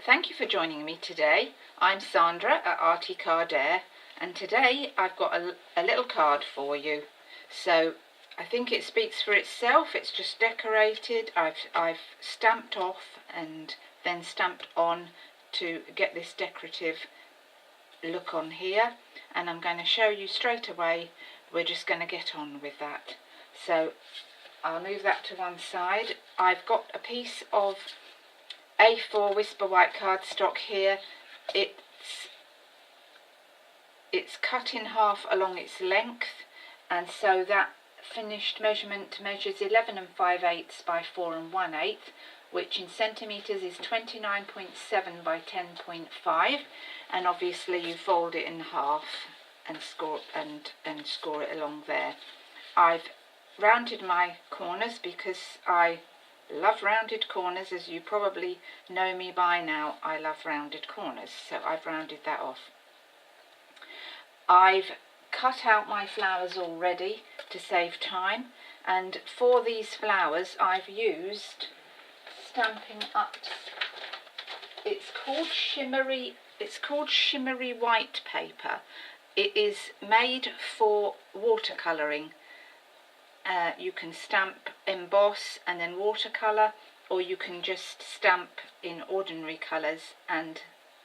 Thank you for joining me today. I'm Sandra at HANDMADE, and today I've got a little card for you. So I think it speaks for itself. It's just decorated. I've stamped off and then stamped on to get this decorative look on here, and I'm going to show you straight away. We're just going to get on with that. So I'll move that to one side. I've got a piece of A4 Whisper White cardstock here. It's cut in half along its length, and so that finished measurement measures 11 5/8 by 4 1/8, which in centimetres is 29.7 by 10.5, and obviously you fold it in half and score it along there. I've rounded my corners because I love rounded corners. As you probably know me by now, I love rounded corners, so I've rounded that off. I've cut out my flowers already to save time, and for these flowers I've used Stampin' Up. It's called shimmery white paper. It is made for watercolouring. You can stamp, emboss and then watercolour, or you can just stamp in ordinary colours, and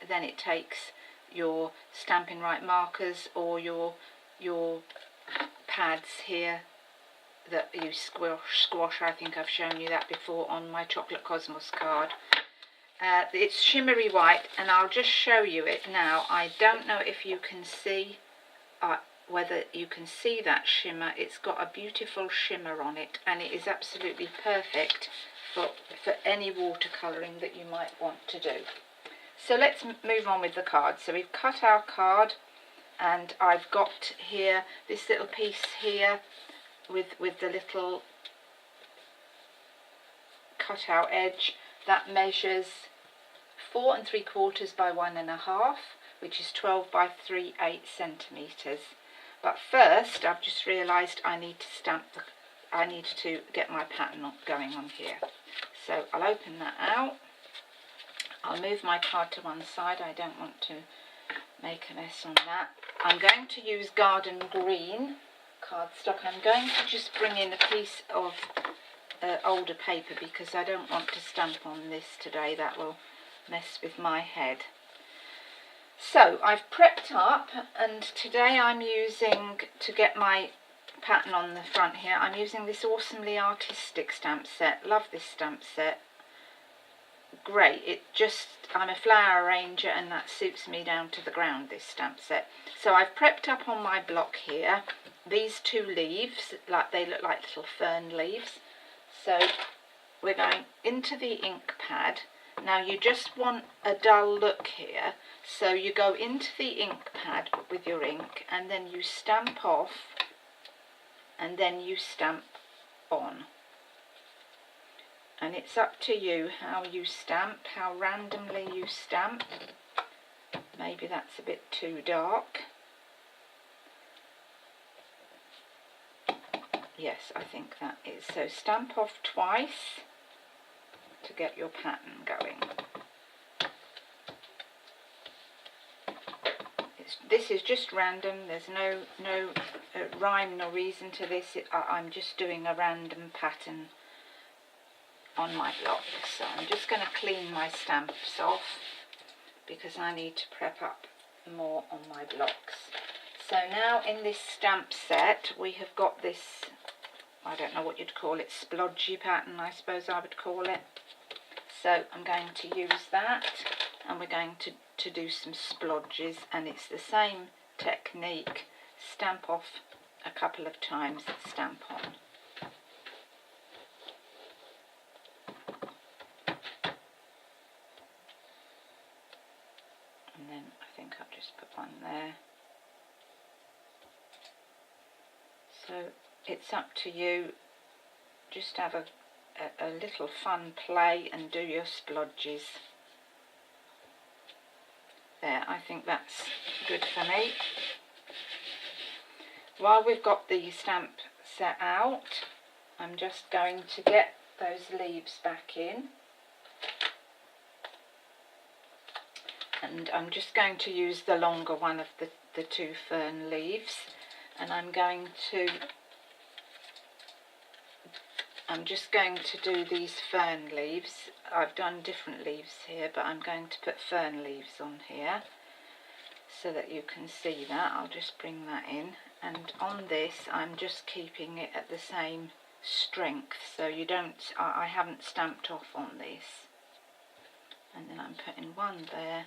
then it takes your Stampin' Right markers or your pads here that you squash. I think I've shown you that before on my Chocolate Cosmos card. It's shimmery white, and I'll just show you it now. I don't know if you can see whether you can see that shimmer. It's got a beautiful shimmer on it, and it is absolutely perfect for any watercolouring that you might want to do. So let's move on with the card. So we've cut our card, and I've got here this little piece here with the little cut out edge that measures 4 3/4 by 1 1/2, which is 12 by 3/8 centimetres. But first, I've just realised I need to get my pattern going on here. So I'll open that out. I'll move my card to one side. I don't want to make a mess on that. I'm going to use Garden Green cardstock. I'm going to just bring in a piece of older paper because I don't want to stamp on this today. That will mess with my head. So I've prepped up, and today I'm using, to get my pattern on the front here, I'm using this Awesomely Artistic stamp set. Love this stamp set. Great. I'm a flower arranger, and that suits me down to the ground, this stamp set. So I've prepped up on my block here these two leaves, they look like little fern leaves. So we're going into the ink pad. Now you just want a dull look here, so you go into the ink pad with your ink, and then you stamp off, and then you stamp on. And it's up to you how you stamp, how randomly you stamp. Maybe that's a bit too dark. Yes, I think that is. So stamp off twice to get your pattern going. This is just random. There's no rhyme nor reason to this. I'm just doing a random pattern on my block. So I'm just going to clean my stamps off because I need to prep up more on my blocks. So now in this stamp set we have got this, I don't know what you'd call it, splodgy pattern, I suppose I would call it. So I'm going to use that, and we're going to do some splodges, and it's the same technique. Stamp off a couple of times, stamp on. And then I think I'll just put one there. So it's up to you. Just have a little fun play and do your splodges. There, I think that's good for me. While we've got the stamp set out, I'm just going to get those leaves back in. and I'm just going to use the longer one of the two fern leaves, and I'm just going to do these fern leaves. I've done different leaves here, but I'm going to put fern leaves on here so that you can see that. I'll just bring that in, and on this I'm just keeping it at the same strength, so you don't, I haven't stamped off on this. And then I'm putting one there,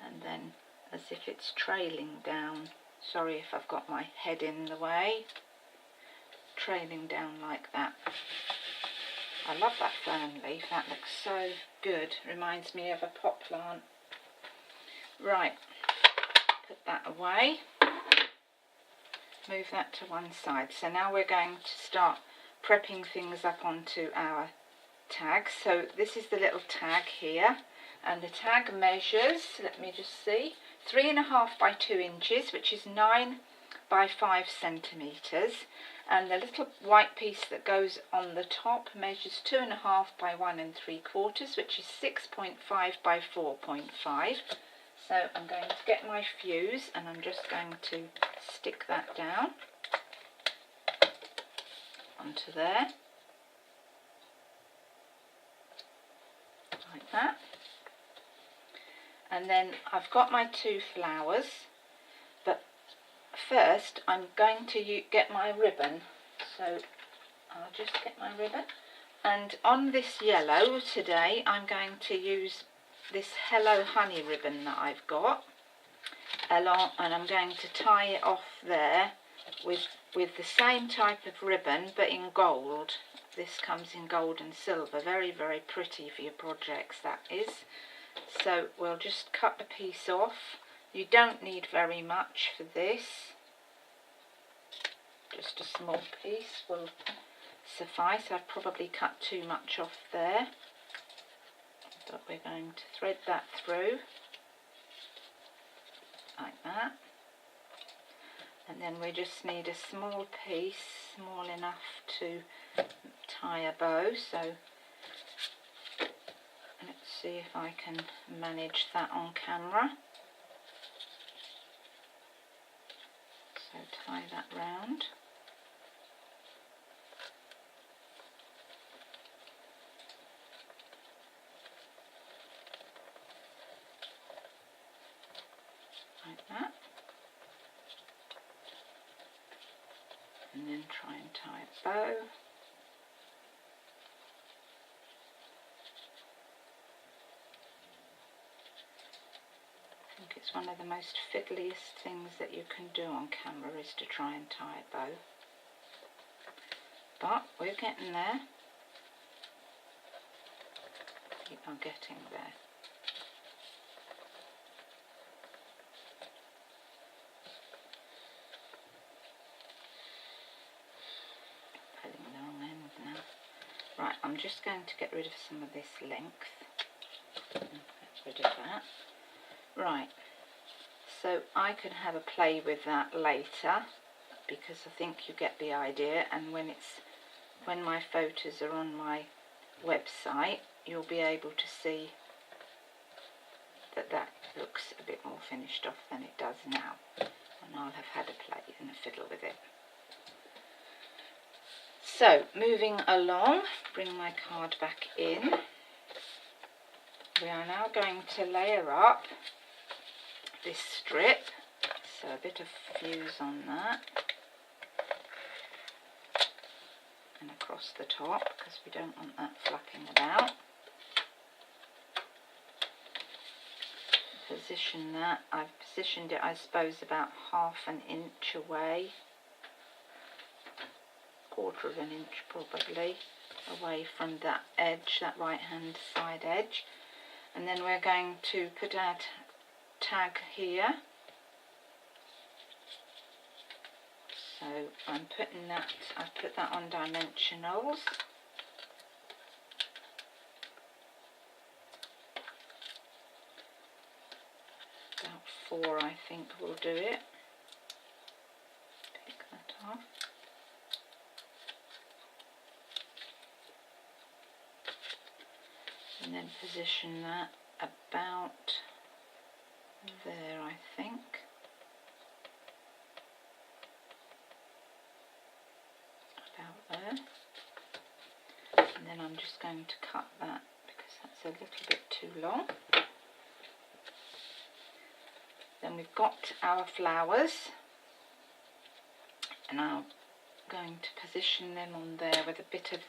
and then as if it's trailing down, sorry if I've got my head in the way, trailing down like that. I love that fern leaf, that looks so good, reminds me of a pot plant. Right, put that away, move that to one side. So now we're going to start prepping things up onto our tag. So this is the little tag here, and the tag measures, let me just see, 3.5 by 2 inches, which is 9 by 5 centimetres, and the little white piece that goes on the top measures 2.5 by 1 3/4, which is 6.5 by 4.5. So I'm going to get my fuse, and I'm just going to stick that down onto there, like that. And then I've got my 2 flowers, but first I'm going to get my ribbon. So I'll just get my ribbon, and on this yellow today I'm going to use this Hello Honey ribbon that I've got along, and I'm going to tie it off there with the same type of ribbon but in gold. This comes in gold and silver, very, very pretty for your projects, that is. So we'll just cut the piece off. You don't need very much for this, just a small piece will suffice. I've probably cut too much off there, but we're going to thread that through like that, and then we just need a small piece, small enough to tie a bow. So let's see if I can manage that on camera. So tie that round. Like that. And then try and tie a bow. I think it's one of the most fiddliest things that you can do on camera is to try and tie a bow. But we're getting there. We are getting there. Pulling the wrong end now. Right, I'm just going to get rid of some of this length. Get rid of that. Right, so I can have a play with that later, because I think you get the idea, and when my photos are on my website, you'll be able to see that that looks a bit more finished off than it does now, and I'll have had a play and a fiddle with it. So moving along, bring my card back in. We are now going to layer up this strip, so a bit of fuse on that and across the top, because we don't want that flapping about. Position that. I've positioned it, I suppose, about 1/2 inch away, 1/4 inch probably, away from that edge, that right hand side edge. And then we're going to put our tag here. So I'm putting that, I've put that on dimensionals. About 4, I think, will do it. Pick that off. And then position that about there, I think. About there. And then I'm just going to cut that because that's a little bit too long. Then we've got our flowers, and I'm going to position them on there with a bit of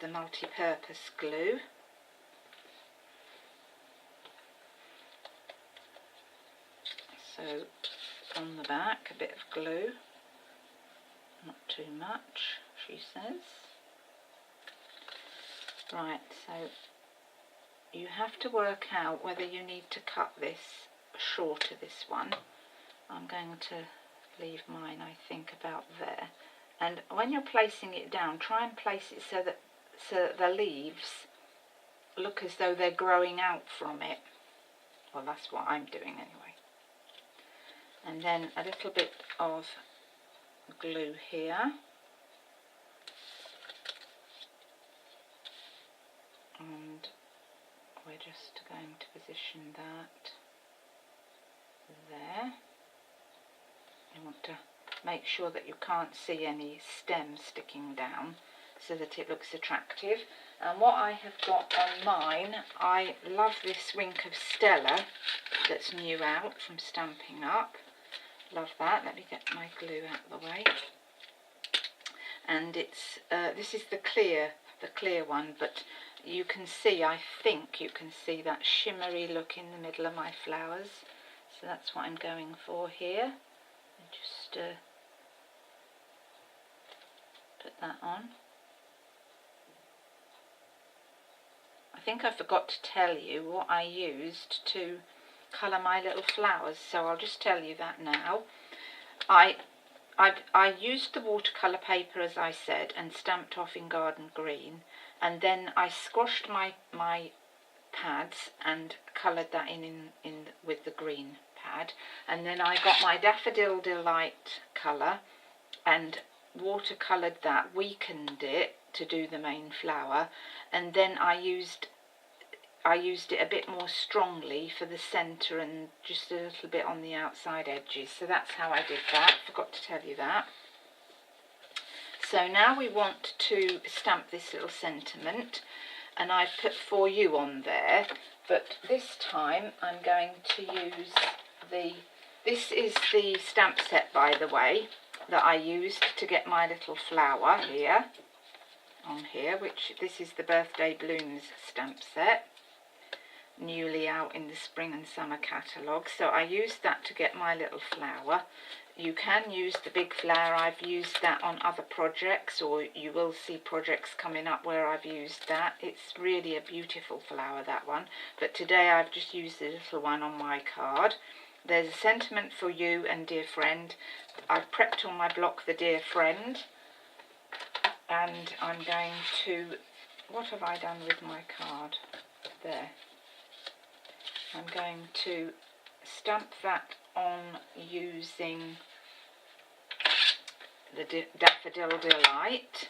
the multi-purpose glue. So on the back, a bit of glue, not too much, she says. Right, so you have to work out whether you need to cut this shorter, this one. I'm going to leave mine, I think, about there. And when you're placing it down, try and place it so that the leaves look as though they're growing out from it. Well, that's what I'm doing anyway. And then a little bit of glue here. And we're just going to position that there. You want to make sure that you can't see any stems sticking down so that it looks attractive. And what I have got on mine, I love this Wink of Stella that's new out from Stampin' Up. Love that. Let me get my glue out of the way. And it's this is the clear one, but you can see, I think you can see that shimmery look in the middle of my flowers. So that's what I'm going for here. And just put that on. I think I forgot to tell you what I used to colour my little flowers, so I'll just tell you that now. I used the watercolour paper, as I said, and stamped off in garden green, and then I squashed my pads and coloured that in with the green pad, and then I got my Daffodil Delight colour and watercoloured that, weakened it to do the main flower, and then I used it a bit more strongly for the centre and just a little bit on the outside edges. So that's how I did that. Forgot to tell you that. So now we want to stamp this little sentiment, and I've put For You on there, but this time I'm going to use this is the stamp set, by the way, that I used to get my little flower here, on here, which this is the Birthday Blooms stamp set, newly out in the spring and summer catalogue. So I used that to get my little flower. You can use the big flower. I've used that on other projects, or you will see projects coming up where I've used that. It's really a beautiful flower, that one, but today I've just used the little one on my card. There's a sentiment for you and Dear Friend. I've prepped on my block the Dear Friend, and I'm going to, what have I done with my card? There. I'm going to stamp that on using the Daffodil Delight.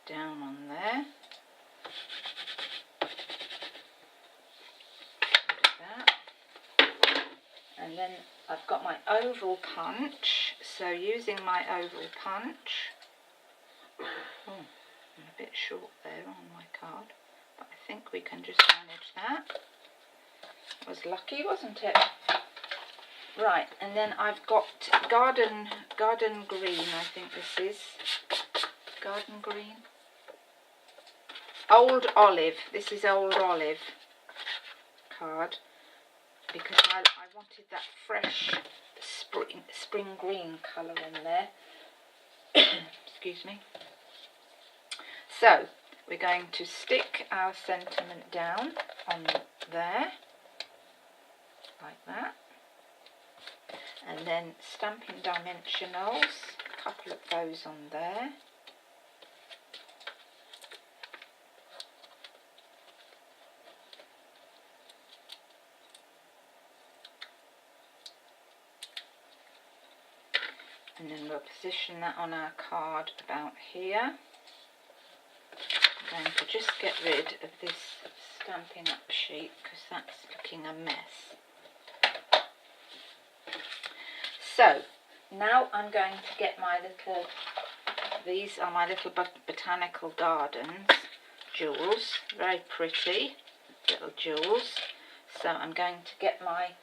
Down on there. And then I've got my oval punch, so using my oval punch, I'm a bit short there on my card, but I think we can just manage that. Was lucky, wasn't it? Right, and then I've got garden green, I think this is. Garden green. Old Olive. This is Old Olive card, because I wanted that fresh spring green colour in there. Excuse me. So we're going to stick our sentiment down on there, like that, and then Stampin' Dimensionals, a couple of those on there. And then we'll position that on our card about here. going to just get rid of this Stampin' Up sheet because that's looking a mess. So now I'm going to get my little, these are my little botanical gardens jewels, very pretty little jewels. So I'm going to get my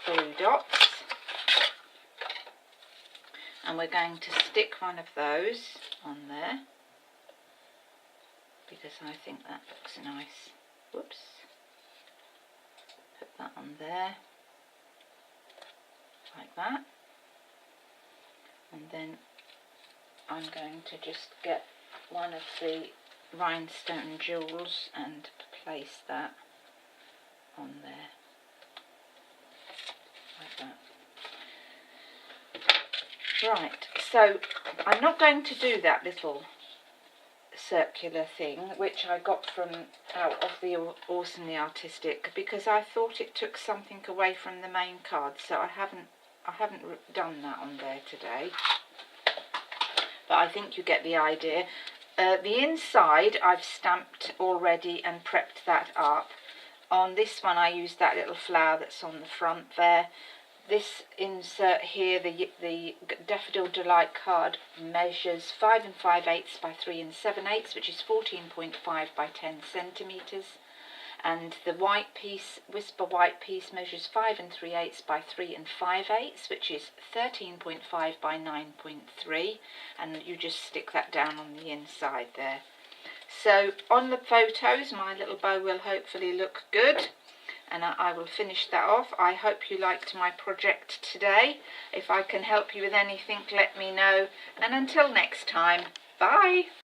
blue dots and we're going to stick one of those on there because I think that looks nice. Whoops. Put that on there like that, and then I'm going to just get one of the rhinestone jewels and place that on there like that. Right, so I'm not going to do that little circular thing which I got from out of the Awesomely Artistic because I thought it took something away from the main card, so I haven't done that on there today, but I think you get the idea. The inside I've stamped already and prepped that up. On this one I used that little flower that's on the front there. This insert here, the Daffodil Delight card, measures 5 5/8 by 3 7/8, which is 14.5 by 10 centimetres. And the white piece, Whisper white piece, measures 5 3/8 by 3 5/8, which is 13.5 by 9.3. And you just stick that down on the inside there. So on the photos, my little bow will hopefully look good. And I will finish that off. I hope you liked my project today. If I can help you with anything, let me know. And until next time, bye!